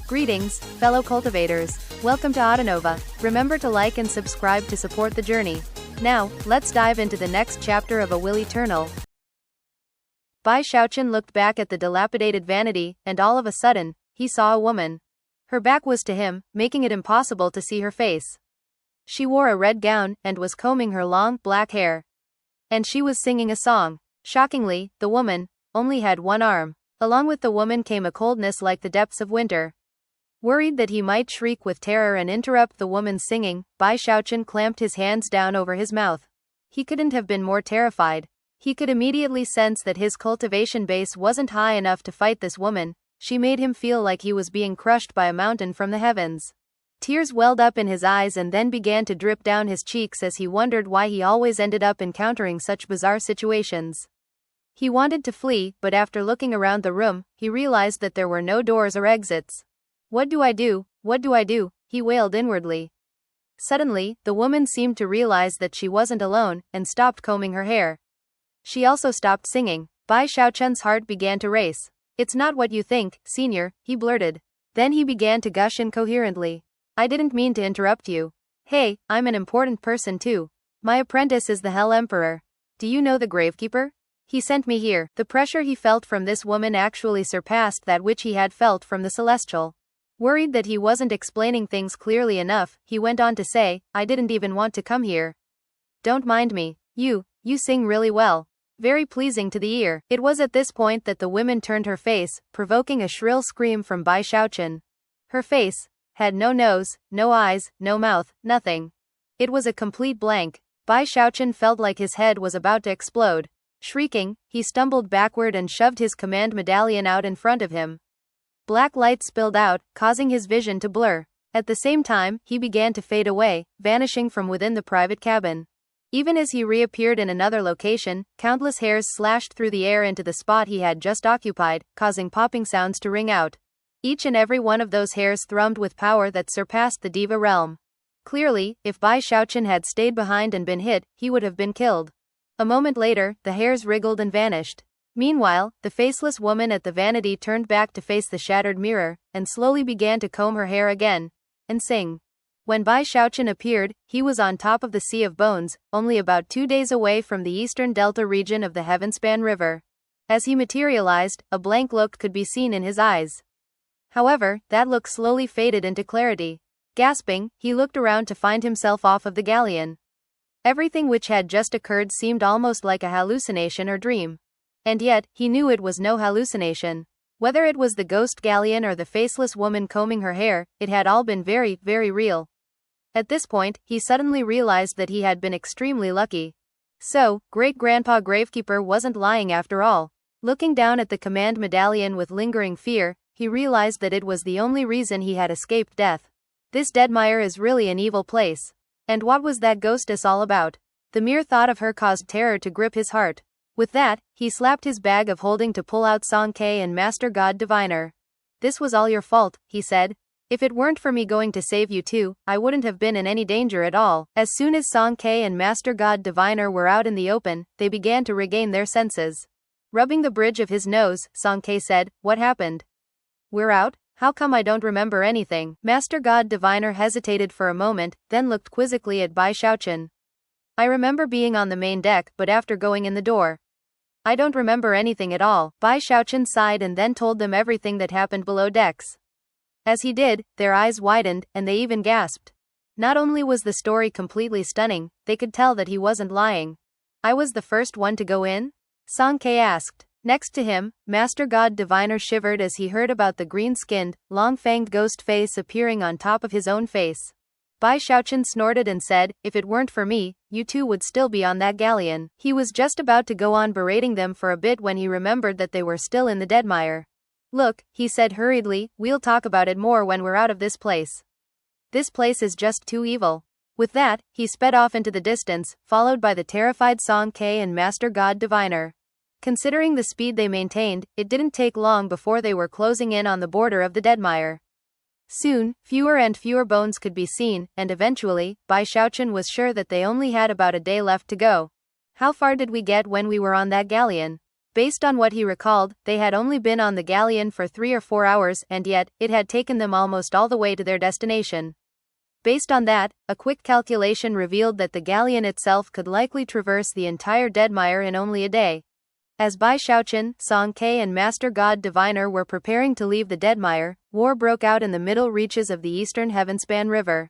Greetings, fellow cultivators. Welcome to Autonova. Remember to like and subscribe to support the journey. Now, let's dive into the next chapter of A Will Eternal. Bai Xiaochun looked back at the dilapidated vanity, and all of a sudden, he saw a woman. Her back was to him, making it impossible to see her face. She wore a red gown, and was combing her long, black hair. And she was singing a song. Shockingly, the woman only had one arm. Along with the woman came a coldness like the depths of winter. Worried that he might shriek with terror and interrupt the woman's singing, Bai Xiaochun clamped his hands down over his mouth. He couldn't have been more terrified. He could immediately sense that his cultivation base wasn't high enough to fight this woman. She made him feel like he was being crushed by a mountain from the heavens. Tears welled up in his eyes and then began to drip down his cheeks as he wondered why he always ended up encountering such bizarre situations. He wanted to flee, but after looking around the room, he realized that there were no doors or exits. "What do I do? What do I do?" he wailed inwardly. Suddenly, the woman seemed to realize that she wasn't alone, and stopped combing her hair. She also stopped singing. Bai Xiaochun's heart began to race. "It's not what you think, senior," he blurted. Then he began to gush incoherently. "I didn't mean to interrupt you. Hey, I'm an important person too. My apprentice is the Hell Emperor. Do you know the Gravekeeper? He sent me here." The pressure he felt from this woman actually surpassed that which he had felt from the Celestial. Worried that he wasn't explaining things clearly enough, he went on to say, "I didn't even want to come here. Don't mind me. You sing really well. Very pleasing to the ear." It was at this point that the woman turned her face, provoking a shrill scream from Bai Xiaochun. Her face had no nose, no eyes, no mouth, nothing. It was a complete blank. Bai Xiaochun felt like his head was about to explode. Shrieking, he stumbled backward and shoved his command medallion out in front of him. Black light spilled out, causing his vision to blur. At the same time, he began to fade away, vanishing from within the private cabin. Even as he reappeared in another location, countless hairs slashed through the air into the spot he had just occupied, causing popping sounds to ring out. Each and every one of those hairs thrummed with power that surpassed the Diva realm. Clearly, if Bai Xiaochun had stayed behind and been hit, he would have been killed. A moment later, the hairs wriggled and vanished. Meanwhile, the faceless woman at the vanity turned back to face the shattered mirror, and slowly began to comb her hair again, and sing. When Bai Xiaochun appeared, he was on top of the Sea of Bones, only about 2 days away from the eastern delta region of the Heavenspan River. As he materialized, a blank look could be seen in his eyes. However, that look slowly faded into clarity. Gasping, he looked around to find himself off of the galleon. Everything which had just occurred seemed almost like a hallucination or dream. And yet, he knew it was no hallucination. Whether it was the ghost galleon or the faceless woman combing her hair, it had all been very, very real. At this point, he suddenly realized that he had been extremely lucky. So, Great-Grandpa Gravekeeper wasn't lying after all. Looking down at the command medallion with lingering fear, he realized that it was the only reason he had escaped death. This Deadmire is really an evil place. And what was that ghostess all about? The mere thought of her caused terror to grip his heart. With that, he slapped his bag of holding to pull out Song Ke and Master God Diviner. "This was all your fault," he said. "If it weren't for me going to save you too, I wouldn't have been in any danger at all." As soon as Song Ke and Master God Diviner were out in the open, they began to regain their senses. Rubbing the bridge of his nose, Song Ke said, "What happened? We're out? How come I don't remember anything?" Master God Diviner hesitated for a moment, then looked quizzically at Bai Xiaochun. "I remember being on the main deck, but after going in the door, I don't remember anything at all." Bai Xiaochun sighed and then told them everything that happened below decks. As he did, their eyes widened, and they even gasped. Not only was the story completely stunning, they could tell that he wasn't lying. "I was the first one to go in?" Song Ke asked. Next to him, Master God Diviner shivered as he heard about the green-skinned, long-fanged ghost face appearing on top of his own face. Bai Xiaochun snorted and said, "If it weren't for me, you two would still be on that galleon." He was just about to go on berating them for a bit when he remembered that they were still in the Deadmire. "Look," he said hurriedly, "we'll talk about it more when we're out of this place. This place is just too evil." With that, he sped off into the distance, followed by the terrified Song Ke and Master God Diviner. Considering the speed they maintained, it didn't take long before they were closing in on the border of the Deadmire. Soon, fewer and fewer bones could be seen, and eventually, Bai Xiaochun was sure that they only had about a day left to go. "How far did we get when we were on that galleon?" Based on what he recalled, they had only been on the galleon for 3 or 4 hours, and yet, it had taken them almost all the way to their destination. Based on that, a quick calculation revealed that the galleon itself could likely traverse the entire Deadmire in only a day. As Bai Xiaochun, Song Ke and Master God Diviner were preparing to leave the Deadmire, war broke out in the middle reaches of the eastern Heavenspan River.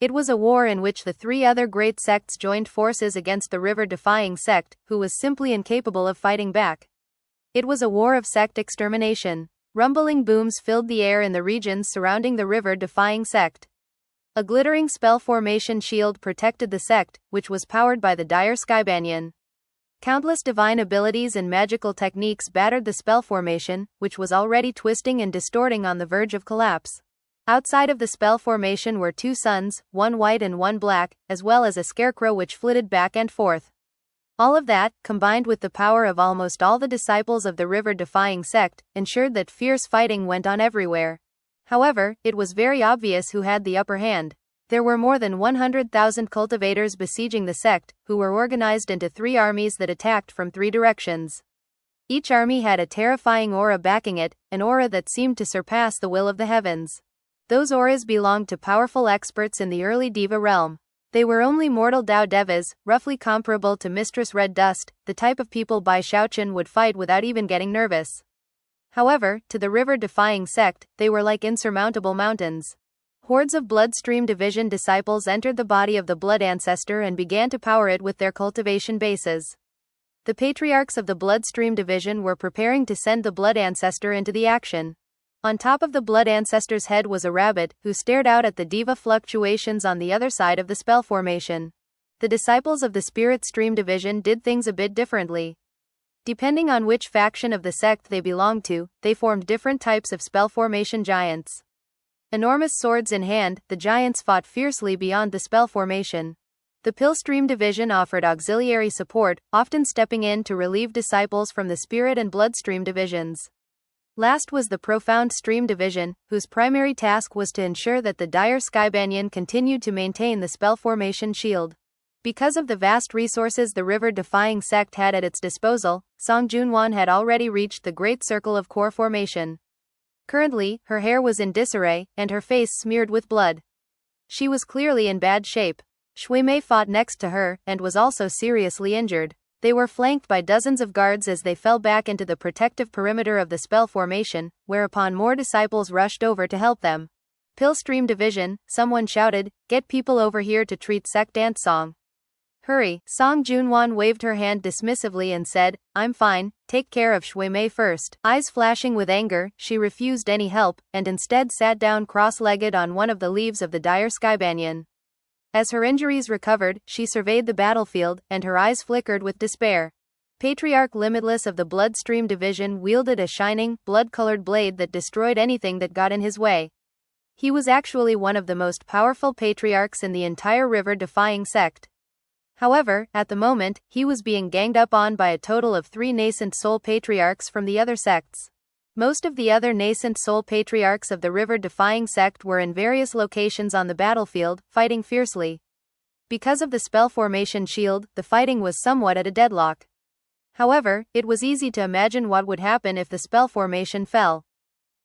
It was a war in which the 3 other great sects joined forces against the river-defying sect, who was simply incapable of fighting back. It was a war of sect extermination. Rumbling booms filled the air in the regions surrounding the river-defying sect. A glittering spell formation shield protected the sect, which was powered by the dire Skybanyan. Countless divine abilities and magical techniques battered the spell formation, which was already twisting and distorting on the verge of collapse. Outside of the spell formation were 2 suns, one white and one black, as well as a scarecrow which flitted back and forth. All of that, combined with the power of almost all the disciples of the river-defying sect, ensured that fierce fighting went on everywhere. However, it was very obvious who had the upper hand. There were more than 100,000 cultivators besieging the sect, who were organized into 3 armies that attacked from 3 directions. Each army had a terrifying aura backing it, an aura that seemed to surpass the will of the heavens. Those auras belonged to powerful experts in the early Diva realm. They were only mortal Dao Devas, roughly comparable to Mistress Red Dust, the type of people Bai Xiaochun would fight without even getting nervous. However, to the river-defying sect, they were like insurmountable mountains. Hordes of Bloodstream Division disciples entered the body of the Blood Ancestor and began to power it with their cultivation bases. The patriarchs of the Bloodstream Division were preparing to send the Blood Ancestor into the action. On top of the Blood Ancestor's head was a rabbit, who stared out at the Diva fluctuations on the other side of the spell formation. The disciples of the Spirit Stream Division did things a bit differently. Depending on which faction of the sect they belonged to, they formed different types of spell formation giants. Enormous swords in hand, the giants fought fiercely beyond the spell formation. The Pillstream Division offered auxiliary support, often stepping in to relieve disciples from the Spirit and Bloodstream Divisions. Last was the Profound Stream Division, whose primary task was to ensure that the dire Skybanyan continued to maintain the spell formation shield. Because of the vast resources the river-defying sect had at its disposal, Song Junwan had already reached the Great Circle of Core Formation. Currently, her hair was in disarray, and her face smeared with blood. She was clearly in bad shape. Shui Mei fought next to her, and was also seriously injured. They were flanked by dozens of guards as they fell back into the protective perimeter of the spell formation, whereupon more disciples rushed over to help them. Pillstream Division, someone shouted, "Get people over here to treat Sect Ant Song." "Hurry," Song Junwan waved her hand dismissively and said, "I'm fine, take care of Shui Mei first." Eyes flashing with anger, she refused any help, and instead sat down cross-legged on one of the leaves of the dire Skybanyan. As her injuries recovered, she surveyed the battlefield, and her eyes flickered with despair. Patriarch Limitless of the Bloodstream Division wielded a shining, blood-colored blade that destroyed anything that got in his way. He was actually one of the most powerful patriarchs in the entire river-defying sect. However, at the moment, he was being ganged up on by a total of 3 nascent soul patriarchs from the other sects. Most of the other nascent soul patriarchs of the river-defying sect were in various locations on the battlefield, fighting fiercely. Because of the spell formation shield, the fighting was somewhat at a deadlock. However, it was easy to imagine what would happen if the spell formation fell.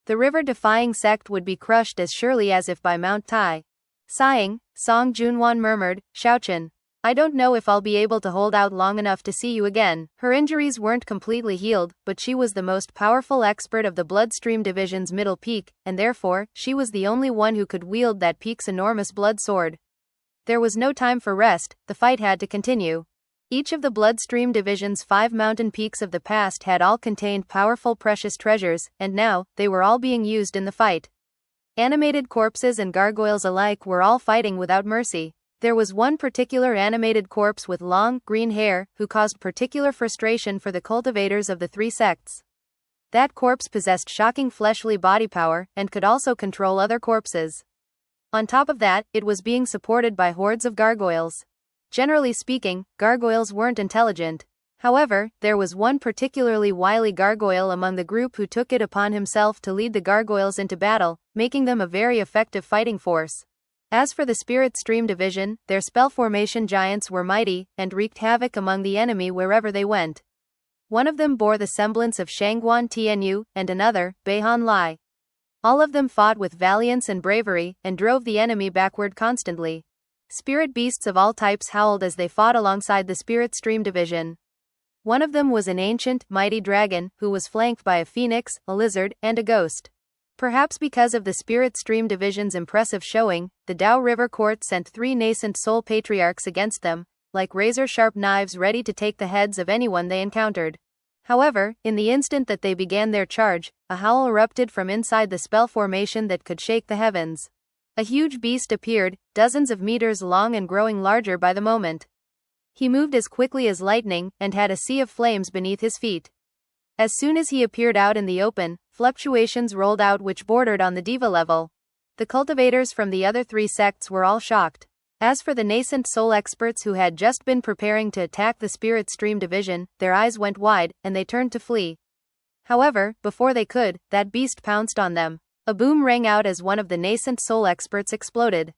The river-defying sect would be crushed as surely as if by Mount Tai. Sighing, Song Junwan murmured, "Xiaochun, I don't know if I'll be able to hold out long enough to see you again." Her injuries weren't completely healed, but she was the most powerful expert of the Bloodstream Division's middle peak, and therefore, she was the only one who could wield that peak's enormous blood sword. There was no time for rest, the fight had to continue. Each of the Bloodstream Division's 5 mountain peaks of the past had all contained powerful precious treasures, and now, they were all being used in the fight. Animated corpses and gargoyles alike were all fighting without mercy. There was one particular animated corpse with long, green hair, who caused particular frustration for the cultivators of the 3 sects. That corpse possessed shocking fleshly body power, and could also control other corpses. On top of that, it was being supported by hordes of gargoyles. Generally speaking, gargoyles weren't intelligent. However, there was one particularly wily gargoyle among the group who took it upon himself to lead the gargoyles into battle, making them a very effective fighting force. As for the Spirit Stream Division, their spell formation giants were mighty, and wreaked havoc among the enemy wherever they went. One of them bore the semblance of Shangguan Tianyu, and another, Beihan Lai. All of them fought with valiance and bravery, and drove the enemy backward constantly. Spirit beasts of all types howled as they fought alongside the Spirit Stream Division. One of them was an ancient, mighty dragon, who was flanked by a phoenix, a lizard, and a ghost. Perhaps because of the Spirit Stream Division's impressive showing, the Dao River Court sent 3 nascent soul patriarchs against them, like razor-sharp knives ready to take the heads of anyone they encountered. However, in the instant that they began their charge, a howl erupted from inside the spell formation that could shake the heavens. A huge beast appeared, dozens of meters long and growing larger by the moment. He moved as quickly as lightning, and had a sea of flames beneath his feet. As soon as he appeared out in the open, fluctuations rolled out which bordered on the diva level. The cultivators from the other 3 sects were all shocked. As for the nascent soul experts who had just been preparing to attack the Spirit Stream Division, their eyes went wide, and they turned to flee. However, before they could, that beast pounced on them. A boom rang out as one of the nascent soul experts exploded.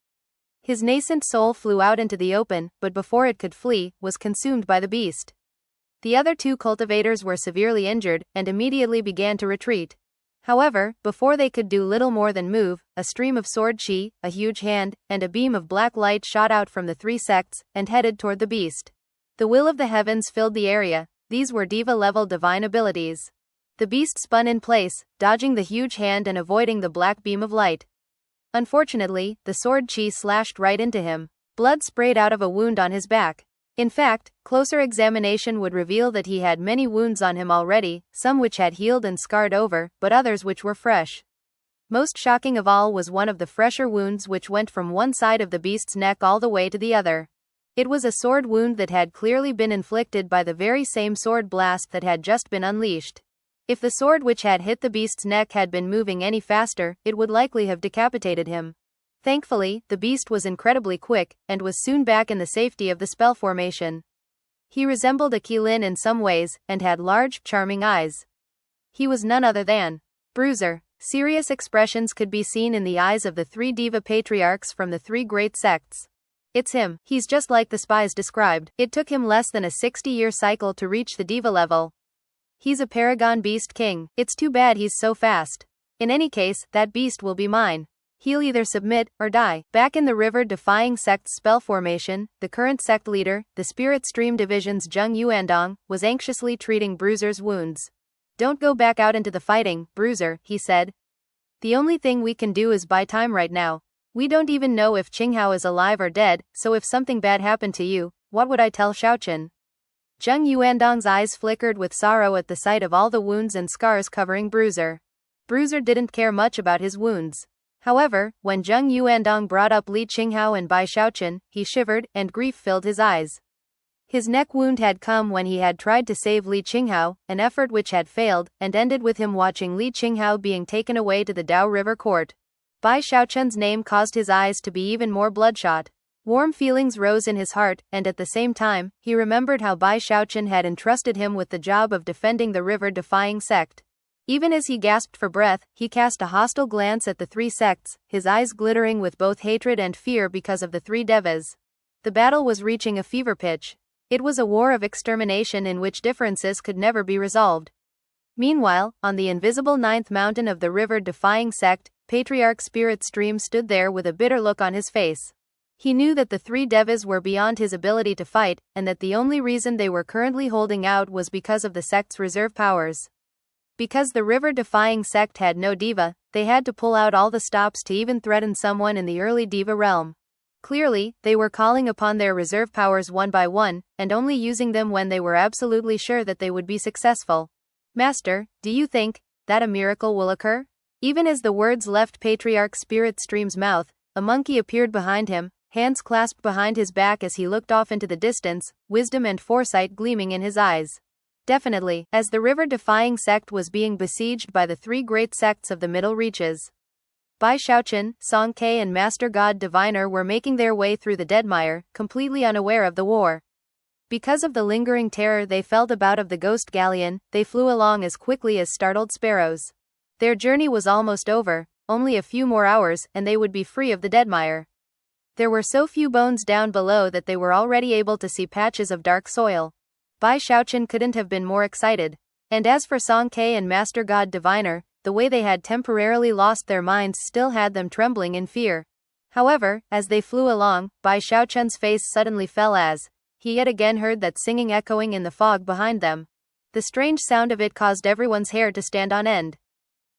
His nascent soul flew out into the open, but before it could flee, was consumed by the beast. The other 2 cultivators were severely injured, and immediately began to retreat. However, before they could do little more than move, a stream of sword chi, a huge hand, and a beam of black light shot out from the 3 sects, and headed toward the beast. The will of the heavens filled the area. These were diva-level divine abilities. The beast spun in place, dodging the huge hand and avoiding the black beam of light. Unfortunately, the sword chi slashed right into him. Blood sprayed out of a wound on his back. In fact, closer examination would reveal that he had many wounds on him already, some which had healed and scarred over, but others which were fresh. Most shocking of all was one of the fresher wounds which went from one side of the beast's neck all the way to the other. It was a sword wound that had clearly been inflicted by the very same sword blast that had just been unleashed. If the sword which had hit the beast's neck had been moving any faster, it would likely have decapitated him. Thankfully, the beast was incredibly quick, and was soon back in the safety of the spell formation. He resembled a Qilin in some ways, and had large, charming eyes. He was none other than Bruiser. Serious expressions could be seen in the eyes of the 3 diva patriarchs from the 3 great sects. It's him. He's just like the spies described. It took him less than a 60-year cycle to reach the diva level. He's a paragon beast king. It's too bad he's so fast. In any case, that beast will be mine. He'll either submit, or die. Back in the river-defying sect's spell formation, the current sect leader, the Spirit Stream Division's Zheng Yuandong, was anxiously treating Bruiser's wounds. Don't go back out into the fighting, Bruiser, he said. The only thing we can do is buy time right now. We don't even know if Qinghao is alive or dead, so if something bad happened to you, what would I tell Xiaochun? Zheng Yuandong's eyes flickered with sorrow at the sight of all the wounds and scars covering Bruiser. Bruiser didn't care much about his wounds. However, when Zheng Yuandong brought up Li Qinghao and Bai Xiaochun, he shivered, and grief filled his eyes. His neck wound had come when he had tried to save Li Qinghao, an effort which had failed, and ended with him watching Li Qinghao being taken away to the Dao River Court. Bai Xiaochun's name caused his eyes to be even more bloodshot. Warm feelings rose in his heart, and at the same time, he remembered how Bai Xiaochun had entrusted him with the job of defending the river-defying sect. Even as he gasped for breath, he cast a hostile glance at the 3 sects, his eyes glittering with both hatred and fear because of the 3 devas. The battle was reaching a fever pitch. It was a war of extermination in which differences could never be resolved. Meanwhile, on the invisible 9th mountain of the river-defying sect, Patriarch Spirit Stream stood there with a bitter look on his face. He knew that the 3 devas were beyond his ability to fight, and that the only reason they were currently holding out was because of the sect's reserve powers. Because the river-defying sect had no diva, they had to pull out all the stops to even threaten someone in the early diva realm. Clearly, they were calling upon their reserve powers one by one, and only using them when they were absolutely sure that they would be successful. Master, do you think that a miracle will occur? Even as the words left Patriarch Spirit Stream's mouth, a monkey appeared behind him, hands clasped behind his back as he looked off into the distance, wisdom and foresight gleaming in his eyes. Definitely, as the river-defying sect was being besieged by the 3 great sects of the Middle Reaches. Bai Xiaochun, Song Ke and Master God Diviner were making their way through the deadmire, completely unaware of the war. Because of the lingering terror they felt about of the ghost galleon, they flew along as quickly as startled sparrows. Their journey was almost over, only a few more hours, and they would be free of the deadmire. There were so few bones down below that they were already able to see patches of dark soil. Bai Xiaochun couldn't have been more excited. And as for Song Ke and Master God Diviner, the way they had temporarily lost their minds still had them trembling in fear. However, as they flew along, Bai Xiaochun's face suddenly fell as he yet again heard that singing echoing in the fog behind them. The strange sound of it caused everyone's hair to stand on end.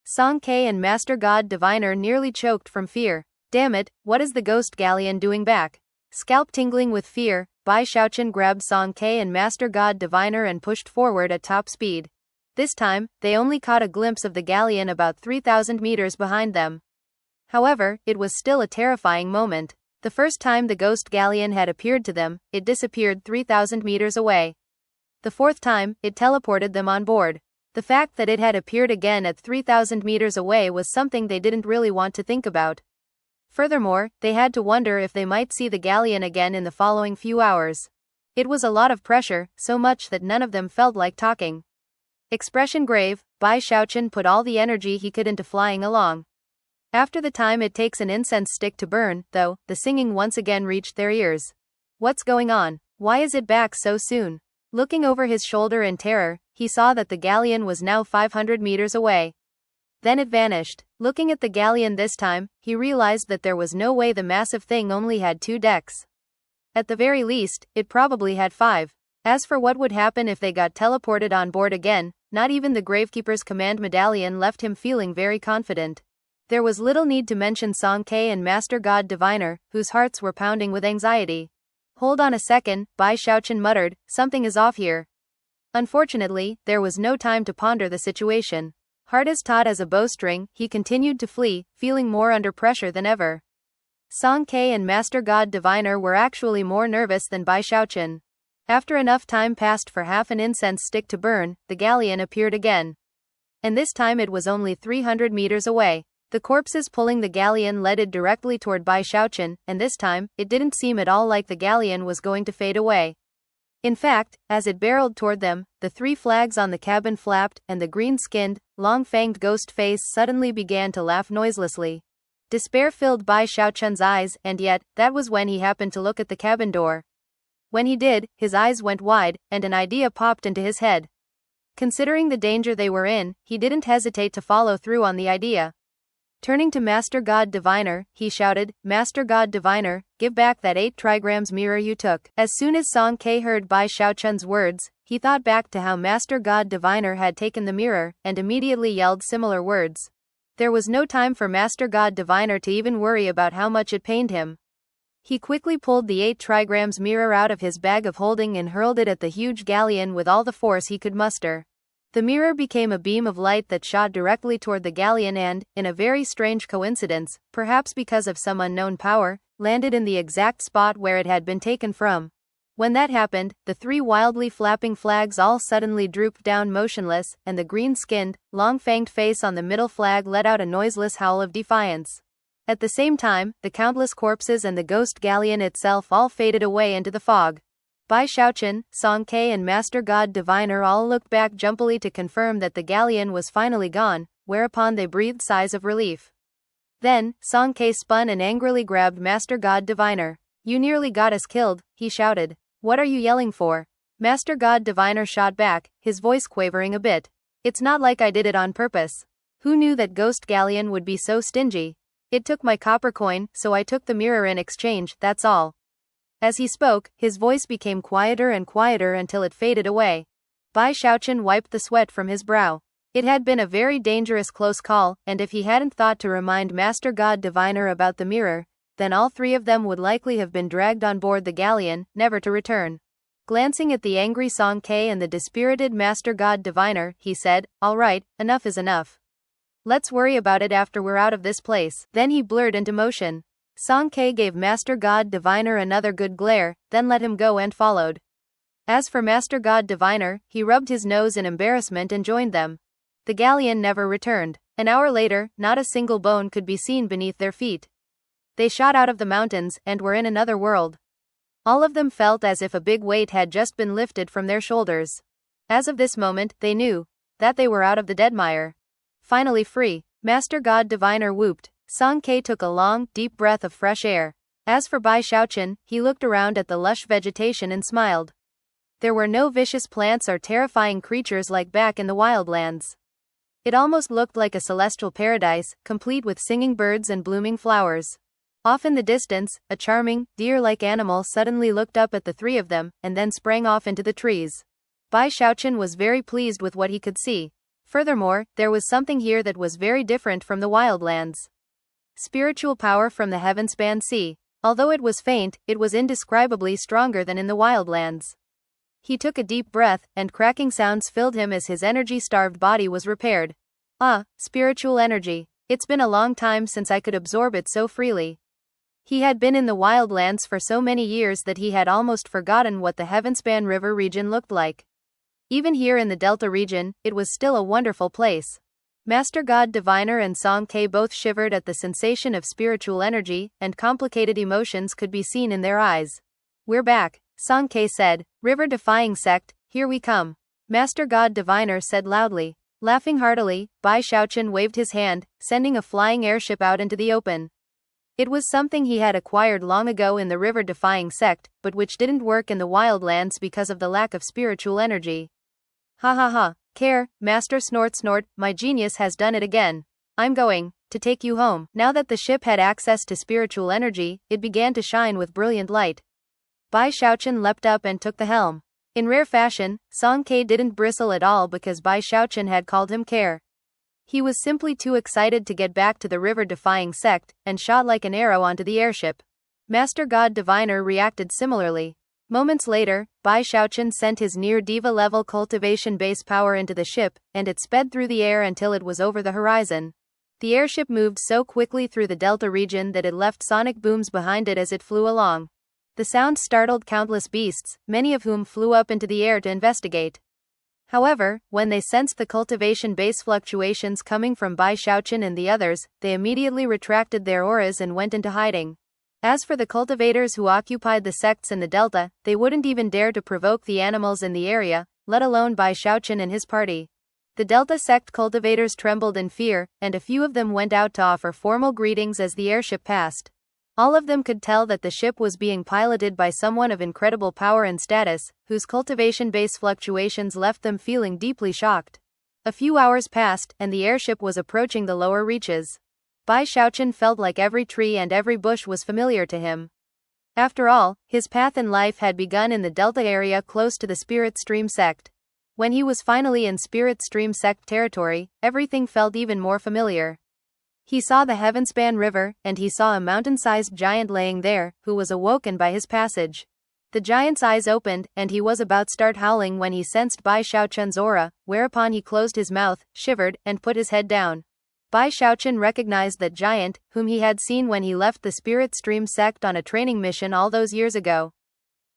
Song Ke and Master God Diviner nearly choked from fear. Damn it, what is the ghost galleon doing back? Scalp tingling with fear, Bai Xiaochun grabbed Song Ke and Master God Diviner and pushed forward at top speed. This time, they only caught a glimpse of the galleon about 3,000 meters behind them. However, it was still a terrifying moment. The first time the ghost galleon had appeared to them, it disappeared 3,000 meters away. The fourth time, it teleported them on board. The fact that it had appeared again at 3,000 meters away was something they didn't really want to think about. Furthermore, they had to wonder if they might see the galleon again in the following few hours. It was a lot of pressure, so much that none of them felt like talking. Expression grave, Bai Xiaochun put all the energy he could into flying along. After the time it takes an incense stick to burn, though, the singing once again reached their ears. What's going on? Why is it back so soon? Looking over his shoulder in terror, he saw that the galleon was now 500 meters away. Then it vanished. Looking at the galleon this time, he realized that there was no way the massive thing only had 2 decks. At the very least, it probably had 5. As for what would happen if they got teleported on board again, not even the Gravekeeper's command medallion left him feeling very confident. There was little need to mention Song Ke and Master God Diviner, whose hearts were pounding with anxiety. Hold on a second, Bai Xiaochun muttered, something is off here. Unfortunately, there was no time to ponder the situation. Hard as taut as a bowstring, he continued to flee, feeling more under pressure than ever. Song Ke and Master God Diviner were actually more nervous than Bai Xiaochun. After enough time passed for half an incense stick to burn, the galleon appeared again. And this time it was only 300 meters away. The corpses pulling the galleon led it directly toward Bai Xiaochun, and this time, it didn't seem at all like the galleon was going to fade away. In fact, as it barreled toward them, the 3 flags on the cabin flapped, and the green-skinned, long-fanged ghost face suddenly began to laugh noiselessly. Despair filled Bai Xiaochun's eyes, and yet, that was when he happened to look at the cabin door. When he did, his eyes went wide, and an idea popped into his head. Considering the danger they were in, he didn't hesitate to follow through on the idea. Turning to Master God Diviner, he shouted, Master God Diviner, give back that 8 trigrams mirror you took. As soon as Song Ke heard Bai Xiaochun's words, he thought back to how Master God Diviner had taken the mirror, and immediately yelled similar words. There was no time for Master God Diviner to even worry about how much it pained him. He quickly pulled the 8 trigrams mirror out of his bag of holding and hurled it at the huge galleon with all the force he could muster. The mirror became a beam of light that shot directly toward the galleon and, in a very strange coincidence, perhaps because of some unknown power, landed in the exact spot where it had been taken from. When that happened, the 3 wildly flapping flags all suddenly drooped down motionless, and the green-skinned, long-fanged face on the middle flag let out a noiseless howl of defiance. At the same time, the countless corpses and the ghost galleon itself all faded away into the fog. Bai Xiaochun, Song Ke and Master God Diviner all looked back jumpily to confirm that the galleon was finally gone, whereupon they breathed sighs of relief. Then, Song Ke spun and angrily grabbed Master God Diviner. You nearly got us killed, he shouted. What are you yelling for? Master God Diviner shot back, his voice quavering a bit. It's not like I did it on purpose. Who knew that Ghost Galleon would be so stingy? It took my copper coin, so I took the mirror in exchange, that's all. As he spoke, his voice became quieter and quieter until it faded away. Bai Xiaochun wiped the sweat from his brow. It had been a very dangerous close call, and if he hadn't thought to remind Master God Diviner about the mirror, then all 3 of them would likely have been dragged on board the galleon, never to return. Glancing at the angry Song Ke and the dispirited Master God Diviner, he said, all right, enough is enough. Let's worry about it after we're out of this place. Then he blurred into motion. Song Ke gave Master God Diviner another good glare, then let him go and followed. As for Master God Diviner, he rubbed his nose in embarrassment and joined them. The galleon never returned. An hour later, not a single bone could be seen beneath their feet. They shot out of the mountains, and were in another world. All of them felt as if a big weight had just been lifted from their shoulders. As of this moment, they knew that they were out of the deadmire. Finally free. Master God Diviner whooped. Song Ke took a long, deep breath of fresh air. As for Bai Xiaochun, he looked around at the lush vegetation and smiled. There were no vicious plants or terrifying creatures like back in the wildlands. It almost looked like a celestial paradise, complete with singing birds and blooming flowers. Off in the distance, a charming, deer-like animal suddenly looked up at the three of them, and then sprang off into the trees. Bai Xiaochun was very pleased with what he could see. Furthermore, there was something here that was very different from the wildlands. Spiritual power from the heaven-span sea. Although it was faint, it was indescribably stronger than in the wildlands. He took a deep breath, and cracking sounds filled him as his energy-starved body was repaired. Ah, spiritual energy. It's been a long time since I could absorb it so freely. He had been in the wildlands for so many years that he had almost forgotten what the Heavenspan River region looked like. Even here in the Delta region, it was still a wonderful place. Master God Diviner and Song Ke both shivered at the sensation of spiritual energy, and complicated emotions could be seen in their eyes. We're back, Song Ke said. River-defying sect, here we come. Master God Diviner said loudly. Laughing heartily, Bai Xiaochun waved his hand, sending a flying airship out into the open. It was something he had acquired long ago in the river-defying sect, but which didn't work in the wildlands because of the lack of spiritual energy. Ha ha ha, Care, Master Snort Snort, my genius has done it again. I'm going to take you home. Now that the ship had access to spiritual energy, it began to shine with brilliant light. Bai Xiaochun leapt up and took the helm. In rare fashion, Song Ke didn't bristle at all because Bai Xiaochun had called him Care. He was simply too excited to get back to the river-defying sect, and shot like an arrow onto the airship. Master God Diviner reacted similarly. Moments later, Bai Xiaochun sent his near-diva-level cultivation base power into the ship, and it sped through the air until it was over the horizon. The airship moved so quickly through the Delta region that it left sonic booms behind it as it flew along. The sound startled countless beasts, many of whom flew up into the air to investigate. However, when they sensed the cultivation base fluctuations coming from Bai Xiaochun and the others, they immediately retracted their auras and went into hiding. As for the cultivators who occupied the sects in the Delta, they wouldn't even dare to provoke the animals in the area, let alone Bai Xiaochun and his party. The Delta sect cultivators trembled in fear, and a few of them went out to offer formal greetings as the airship passed. All of them could tell that the ship was being piloted by someone of incredible power and status, whose cultivation base fluctuations left them feeling deeply shocked. A few hours passed, and the airship was approaching the lower reaches. Bai Xiaochun felt like every tree and every bush was familiar to him. After all, his path in life had begun in the Delta area close to the Spirit Stream sect. When he was finally in Spirit Stream sect territory, everything felt even more familiar. He saw the Heavenspan River, and he saw a mountain-sized giant laying there, who was awoken by his passage. The giant's eyes opened, and he was about to start howling when he sensed Bai Xiaochun's aura, whereupon he closed his mouth, shivered, and put his head down. Bai Xiaochun recognized that giant, whom he had seen when he left the Spirit Stream sect on a training mission all those years ago.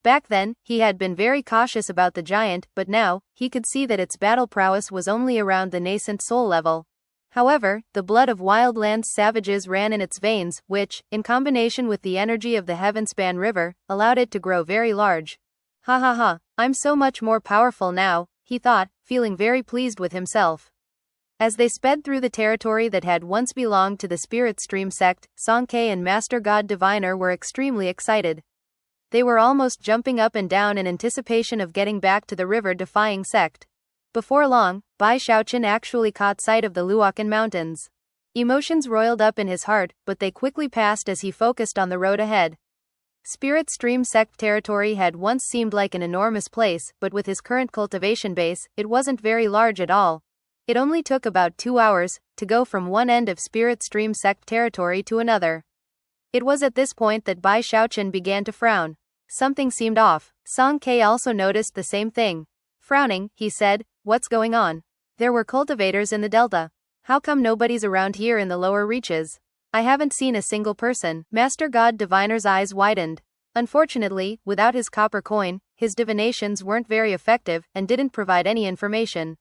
Back then, he had been very cautious about the giant, but now, he could see that its battle prowess was only around the nascent soul level. However, the blood of wildlands savages ran in its veins, which, in combination with the energy of the Heavenspan River, allowed it to grow very large. Ha ha ha, I'm so much more powerful now, he thought, feeling very pleased with himself. As they sped through the territory that had once belonged to the Spirit Stream sect, Song Ke and Master God Diviner were extremely excited. They were almost jumping up and down in anticipation of getting back to the river-defying sect. Before long, Bai Xiaochun actually caught sight of the Luokan Mountains. Emotions roiled up in his heart, but they quickly passed as he focused on the road ahead. Spirit Stream sect territory had once seemed like an enormous place, but with his current cultivation base, it wasn't very large at all. It only took about 2 hours to go from one end of Spirit Stream sect territory to another. It was at this point that Bai Xiaochun began to frown. Something seemed off. Song Ke also noticed the same thing. Frowning, he said, "What's going on? There were cultivators in the Delta. How come nobody's around here in the lower reaches? I haven't seen a single person." Master God Diviner's eyes widened. Unfortunately, without his copper coin, his divinations weren't very effective and didn't provide any information.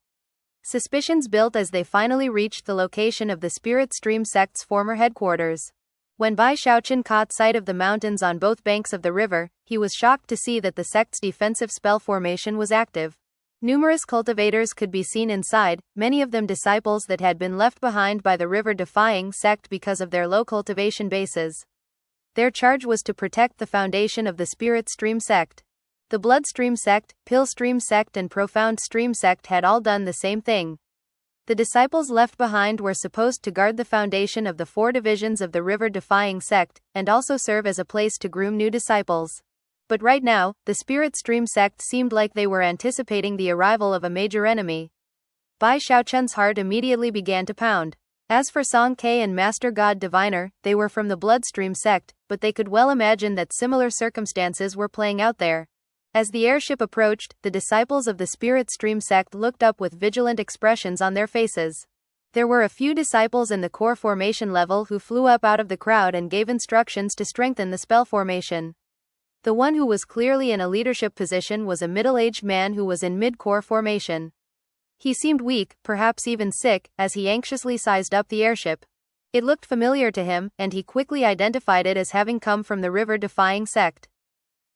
Suspicions built as they finally reached the location of the Spirit Stream sect's former headquarters. When Bai Xiaochun caught sight of the mountains on both banks of the river, he was shocked to see that the sect's defensive spell formation was active. Numerous cultivators could be seen inside, many of them disciples that had been left behind by the river-defying sect because of their low cultivation bases. Their charge was to protect the foundation of the Spirit Stream sect. The bloodstream sect, pill stream sect and profound stream sect had all done the same thing. The disciples left behind were supposed to guard the foundation of the 4 divisions of the river-defying sect, and also serve as a place to groom new disciples. But right now, the spirit stream sect seemed like they were anticipating the arrival of a major enemy. Bai Xiaochun's heart immediately began to pound. As for Song Ke and Master God Diviner, they were from the bloodstream sect, but they could well imagine that similar circumstances were playing out there. As the airship approached, the disciples of the spirit stream sect looked up with vigilant expressions on their faces. There were a few disciples in the core formation level who flew up out of the crowd and gave instructions to strengthen the spell formation. The one who was clearly in a leadership position was a middle-aged man who was in mid-core formation. He seemed weak, perhaps even sick, as he anxiously sized up the airship. It looked familiar to him, and he quickly identified it as having come from the river-defying sect.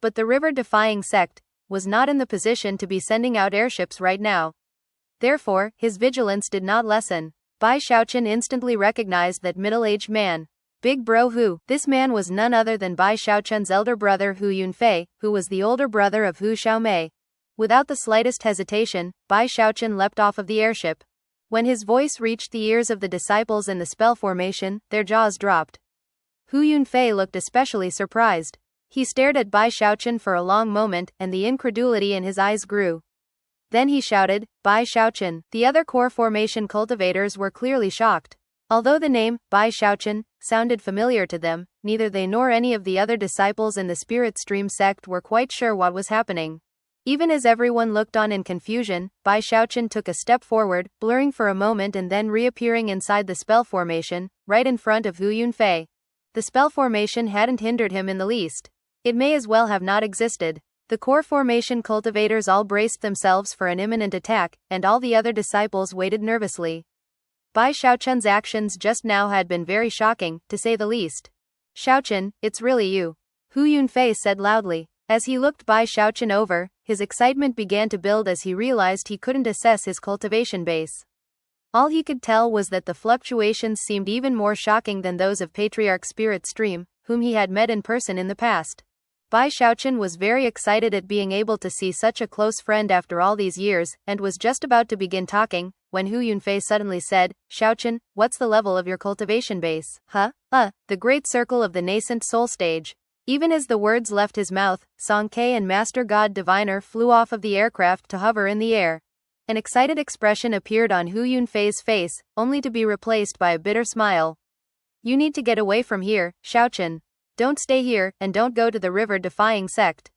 But the river-defying sect was not in the position to be sending out airships right now. Therefore, his vigilance did not lessen. Bai Xiaochun instantly recognized that middle-aged man. Big Bro Hu. This man was none other than Bai Xiaochun's elder brother Hu Yunfei, who was the older brother of Hu Xiaomei. Without the slightest hesitation, Bai Xiaochun leapt off of the airship. When his voice reached the ears of the disciples in the spell formation, their jaws dropped. Hu Yunfei looked especially surprised. He stared at Bai Xiaochun for a long moment, and the incredulity in his eyes grew. Then he shouted, "Bai Xiaochun!" The other core formation cultivators were clearly shocked. Although the name, Bai Xiaochun, sounded familiar to them, neither they nor any of the other disciples in the spirit stream sect were quite sure what was happening. Even as everyone looked on in confusion, Bai Xiaochun took a step forward, blurring for a moment and then reappearing inside the spell formation, right in front of Hu Yunfei. The spell formation hadn't hindered him in the least. It may as well have not existed. The core formation cultivators all braced themselves for an imminent attack, and all the other disciples waited nervously. Bai Xiaochun's actions just now had been very shocking, to say the least. "Xiaochun, it's really you," Hu Yunfei said loudly. As he looked Bai Xiaochun over, his excitement began to build as he realized he couldn't assess his cultivation base. All he could tell was that the fluctuations seemed even more shocking than those of Patriarch Spirit Stream, whom he had met in person in the past. Bai Xiaochun was very excited at being able to see such a close friend after all these years, and was just about to begin talking, when Hu Yunfei suddenly said, "Xiaochun, what's the level of your cultivation base?" The great circle of the nascent soul stage. Even as the words left his mouth, Song Ke and Master God Diviner flew off of the aircraft to hover in the air. An excited expression appeared on Hu Yunfei's face, only to be replaced by a bitter smile. "You need to get away from here, Xiaochun. Don't stay here, and don't go to the river-defying sect.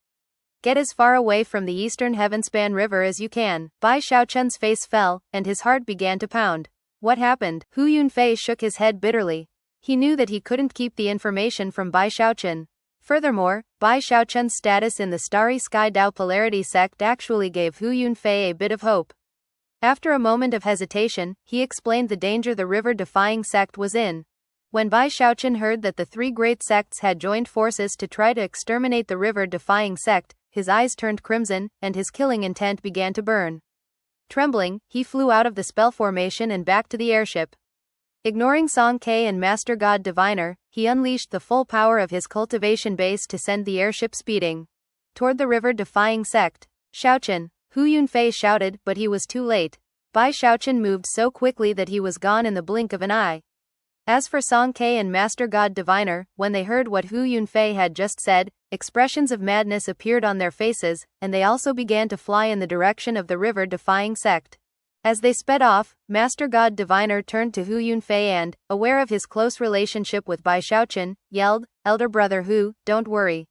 Get as far away from the eastern Heavenspan River as you can." Bai Xiaochun's face fell, and his heart began to pound. What happened? Hu Yunfei shook his head bitterly. He knew that he couldn't keep the information from Bai Xiaochun. Furthermore, Bai Xiaochun's status in the Starry Sky Dao Polarity sect actually gave Hu Yunfei a bit of hope. After a moment of hesitation, he explained the danger the river-defying sect was in. When Bai Xiaochun heard that the 3 great sects had joined forces to try to exterminate the river-defying sect, his eyes turned crimson, and his killing intent began to burn. Trembling, he flew out of the spell formation and back to the airship. Ignoring Song Ke and Master God Diviner, he unleashed the full power of his cultivation base to send the airship speeding toward the river-defying sect. "Xiaochun!" Hu Yunfei shouted, but he was too late. Bai Xiaochun moved so quickly that he was gone in the blink of an eye. As for Song Ke and Master God Diviner, when they heard what Hu Yunfei had just said, expressions of madness appeared on their faces, and they also began to fly in the direction of the river-defying sect. As they sped off, Master God Diviner turned to Hu Yunfei and, aware of his close relationship with Bai Xiaochun, yelled, "Elder brother Hu, don't worry.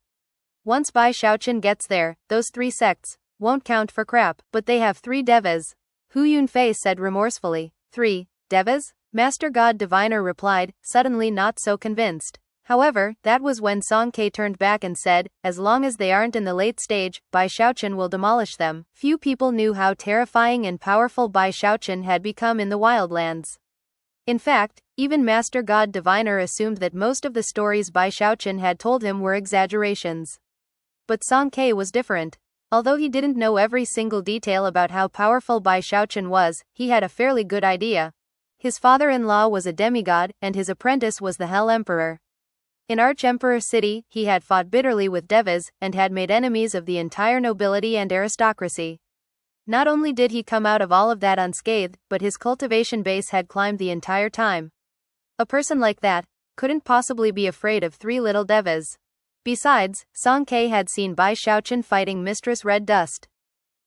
Once Bai Xiaochun gets there, those 3 sects won't count for crap." "But they have 3 devas," Hu Yunfei said remorsefully. 3 devas? Master God Diviner replied, suddenly not so convinced. However, that was when Song Ke turned back and said, "As long as they aren't in the late stage, Bai Xiaochun will demolish them." Few people knew how terrifying and powerful Bai Xiaochun had become in the wildlands. In fact, even Master God Diviner assumed that most of the stories Bai Xiaochun had told him were exaggerations. But Song Ke was different. Although he didn't know every single detail about how powerful Bai Xiaochun was, he had a fairly good idea. His father-in-law was a demigod, and his apprentice was the Hell Emperor. In Arch-Emperor City, he had fought bitterly with devas, and had made enemies of the entire nobility and aristocracy. Not only did he come out of all of that unscathed, but his cultivation base had climbed the entire time. A person like that couldn't possibly be afraid of three little devas. Besides, Song Ke had seen Bai Xiaochun fighting Mistress Red Dust.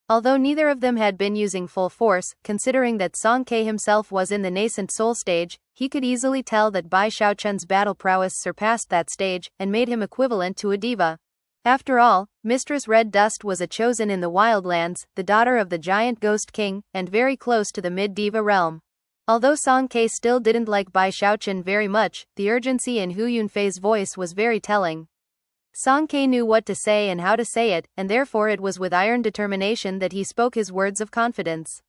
Although neither of them had been using full force, considering that Song Ke himself was in the nascent soul stage, he could easily tell that Bai Xiaochun's battle prowess surpassed that stage, and made him equivalent to a diva. After all, Mistress Red Dust was a chosen in the Wildlands, the daughter of the giant Ghost King, and very close to the mid-diva realm. Although Song Ke still didn't like Bai Xiaochun very much, the urgency in Hu Yunfei's voice was very telling. Song Ke knew what to say and how to say it, and therefore it was with iron determination that he spoke his words of confidence.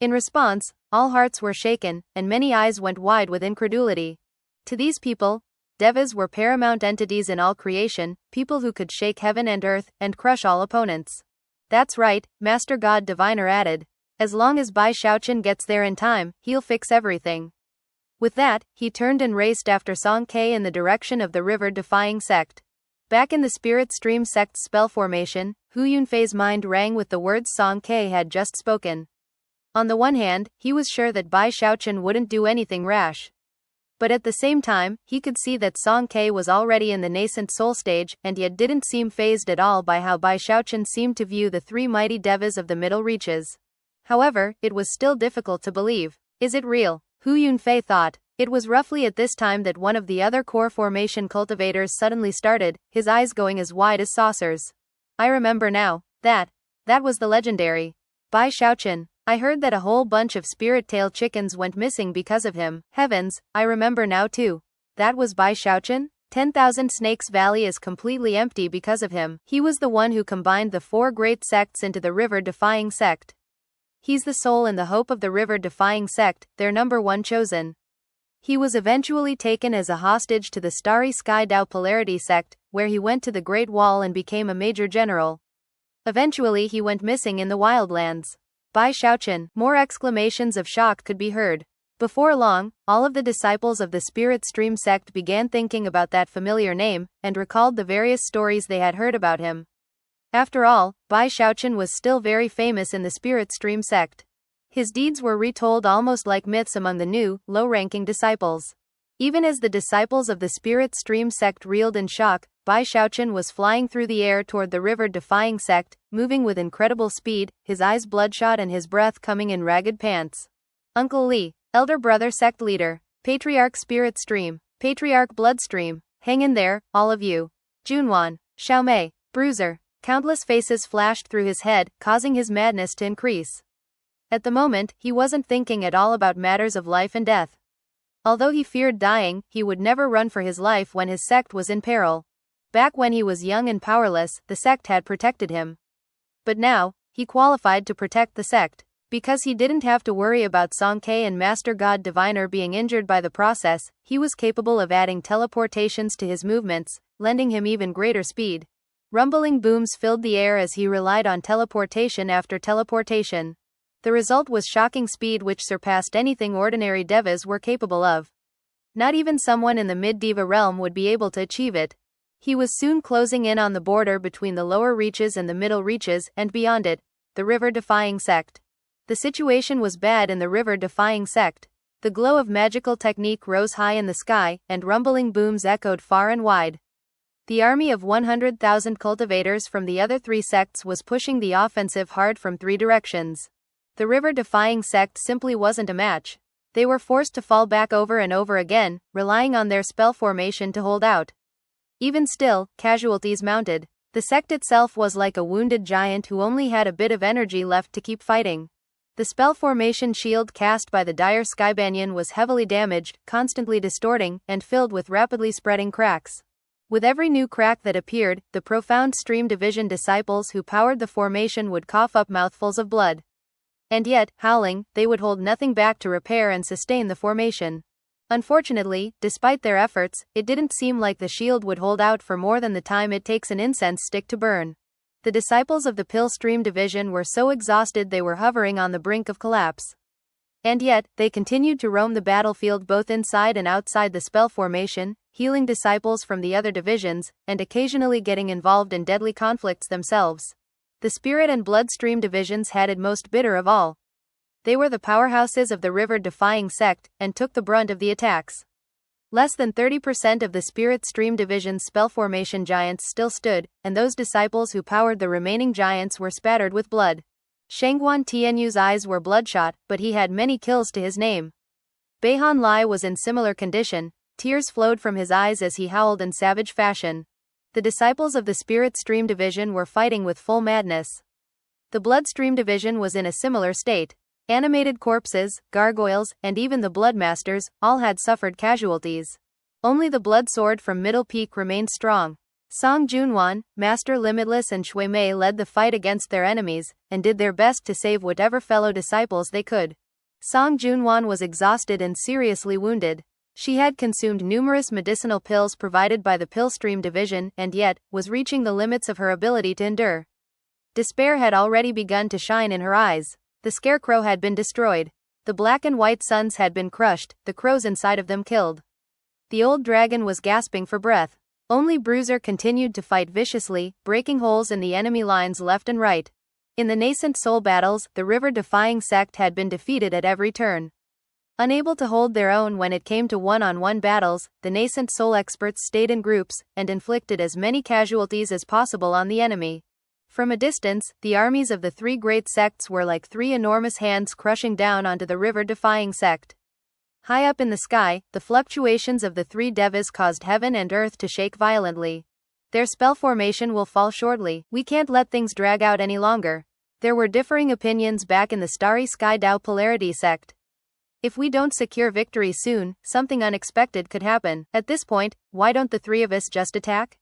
In response, all hearts were shaken, and many eyes went wide with incredulity. To these people, devas were paramount entities in all creation, people who could shake heaven and earth, and crush all opponents. That's right, Master God Diviner added. As long as Bai Xiaochun gets there in time, he'll fix everything. With that, he turned and raced after Song Ke in the direction of the river-defying sect. Back in the Spirit Stream sect's spell formation, Hu Yunfei's mind rang with the words Song Ke had just spoken. On the one hand, he was sure that Bai Xiaochun wouldn't do anything rash. But at the same time, he could see that Song Ke was already in the nascent soul stage, and yet didn't seem fazed at all by how Bai Xiaochun seemed to view the three mighty devas of the middle reaches. However, it was still difficult to believe. Is it real? Hu Yunfei thought. It was roughly at this time that one of the other core formation cultivators suddenly started, his eyes going as wide as saucers. I remember now. That was the legendary Bai Xiaochun. I heard that a whole bunch of spirit tail chickens went missing because of him. Heavens, I remember now too. That was Bai Xiaochun? 10,000 Snakes Valley is completely empty because of him. He was the one who combined the four great sects into the river-defying sect. He's the soul and the hope of the river-defying sect, their number one chosen. He was eventually taken as a hostage to the Starry Sky Dao Polarity sect, where he went to the Great Wall and became a major general. Eventually he went missing in the Wildlands. Bai Xiaochun. More exclamations of shock could be heard. Before long, all of the disciples of the Spirit Stream sect began thinking about that familiar name, and recalled the various stories they had heard about him. After all, Bai Xiaochun was still very famous in the Spirit Stream sect. His deeds were retold almost like myths among the new, low-ranking disciples. Even as the disciples of the Spirit Stream sect reeled in shock, Bai Xiaochun was flying through the air toward the river-defying sect, moving with incredible speed, his eyes bloodshot and his breath coming in ragged pants. Uncle Li, Elder Brother Sect Leader, Patriarch Spirit Stream, Patriarch Bloodstream, hang in there, all of you. Junwan, Xiaomei, Bruiser. Countless faces flashed through his head, causing his madness to increase. At the moment, he wasn't thinking at all about matters of life and death. Although he feared dying, he would never run for his life when his sect was in peril. Back when he was young and powerless, the sect had protected him. But now, he qualified to protect the sect. Because he didn't have to worry about Song Ke and Master God Diviner being injured by the process, he was capable of adding teleportations to his movements, lending him even greater speed. Rumbling booms filled the air as he relied on teleportation after teleportation. The result was shocking speed which surpassed anything ordinary devas were capable of. Not even someone in the mid-diva realm would be able to achieve it. He was soon closing in on the border between the lower reaches and the middle reaches, and beyond it, the river-defying sect. The situation was bad in the river-defying sect. The glow of magical technique rose high in the sky, and rumbling booms echoed far and wide. The army of 100,000 cultivators from the other three sects was pushing the offensive hard from three directions. The river-defying sect simply wasn't a match. They were forced to fall back over and over again, relying on their spell formation to hold out. Even still, casualties mounted. The sect itself was like a wounded giant who only had a bit of energy left to keep fighting. The spell formation shield cast by the dire Skybanyan was heavily damaged, constantly distorting, and filled with rapidly spreading cracks. With every new crack that appeared, the profound Stream Division disciples who powered the formation would cough up mouthfuls of blood. And yet, howling, they would hold nothing back to repair and sustain the formation. Unfortunately, despite their efforts, it didn't seem like the shield would hold out for more than the time it takes an incense stick to burn. The disciples of the Pill Stream Division were so exhausted they were hovering on the brink of collapse. And yet, they continued to roam the battlefield both inside and outside the spell formation, healing disciples from the other divisions, and occasionally getting involved in deadly conflicts themselves. The Spirit and Bloodstream divisions had it most bitter of all. They were the powerhouses of the river-defying sect, and took the brunt of the attacks. Less than 30% of the Spirit Stream division's spell formation giants still stood, and those disciples who powered the remaining giants were spattered with blood. Shangguan Tianyu's eyes were bloodshot, but he had many kills to his name. Beihan Lai was in similar condition, tears flowed from his eyes as he howled in savage fashion. The disciples of the Spirit Stream division were fighting with full madness. The Bloodstream division was in a similar state. Animated corpses, gargoyles, and even the Bloodmasters, all had suffered casualties. Only the Blood Sword from Middle Peak remained strong. Song Junwan, Master Limitless and Shui Mei led the fight against their enemies, and did their best to save whatever fellow disciples they could. Song Junwan was exhausted and seriously wounded. She had consumed numerous medicinal pills provided by the Pillstream division and yet, was reaching the limits of her ability to endure. Despair had already begun to shine in her eyes. The scarecrow had been destroyed. The black and white suns had been crushed, the crows inside of them killed. The old dragon was gasping for breath. Only Bruiser continued to fight viciously, breaking holes in the enemy lines left and right. In the nascent soul battles, the river-defying sect had been defeated at every turn. Unable to hold their own when it came to one-on-one battles, the nascent soul experts stayed in groups, and inflicted as many casualties as possible on the enemy. From a distance, the armies of the three great sects were like three enormous hands crushing down onto the river-defying sect. High up in the sky, the fluctuations of the three devas caused heaven and earth to shake violently. Their spell formation will fall shortly. We can't let things drag out any longer. There were differing opinions back in the Starry Sky Dao Polarity sect. If we don't secure victory soon, something unexpected could happen. At this point, why don't the three of us just attack?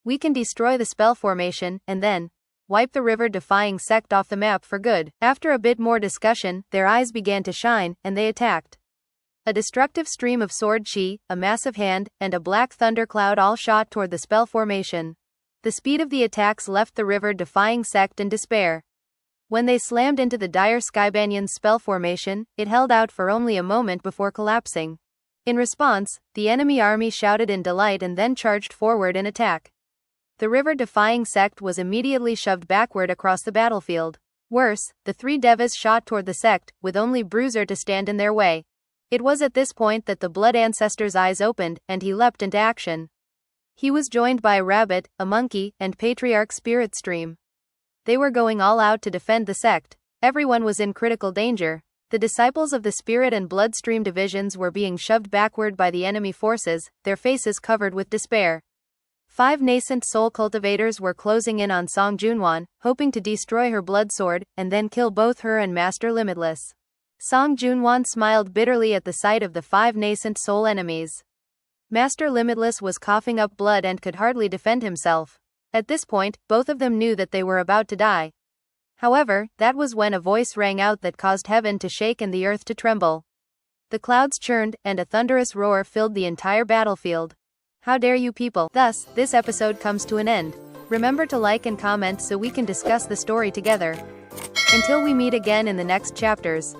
We can destroy the spell formation, and then wipe the river-defying sect off the map for good. After a bit more discussion, their eyes began to shine, and they attacked. A destructive stream of sword chi, a massive hand, and a black thundercloud all shot toward the spell formation. The speed of the attacks left the river-defying sect in despair. When they slammed into the dire Skybanyan's spell formation, it held out for only a moment before collapsing. In response, the enemy army shouted in delight and then charged forward in attack. The river-defying sect was immediately shoved backward across the battlefield. Worse, the three devas shot toward the sect, with only Bruiser to stand in their way. It was at this point that the Blood Ancestor's eyes opened, and he leapt into action. He was joined by a rabbit, a monkey, and Patriarch Spirit Stream. They were going all out to defend the sect. Everyone was in critical danger. The disciples of the Spirit and Bloodstream divisions were being shoved backward by the enemy forces, their faces covered with despair. 5 nascent soul cultivators were closing in on Song Junwan, hoping to destroy her blood sword, and then kill both her and Master Limitless. Song Junwan smiled bitterly at the sight of the 5 nascent soul enemies. Master Limitless was coughing up blood and could hardly defend himself. At this point, both of them knew that they were about to die. However, that was when a voice rang out that caused heaven to shake and the earth to tremble. The clouds churned, and a thunderous roar filled the entire battlefield. How dare you people! Thus, this episode comes to an end. Remember to like and comment so we can discuss the story together. Until we meet again in the next chapters.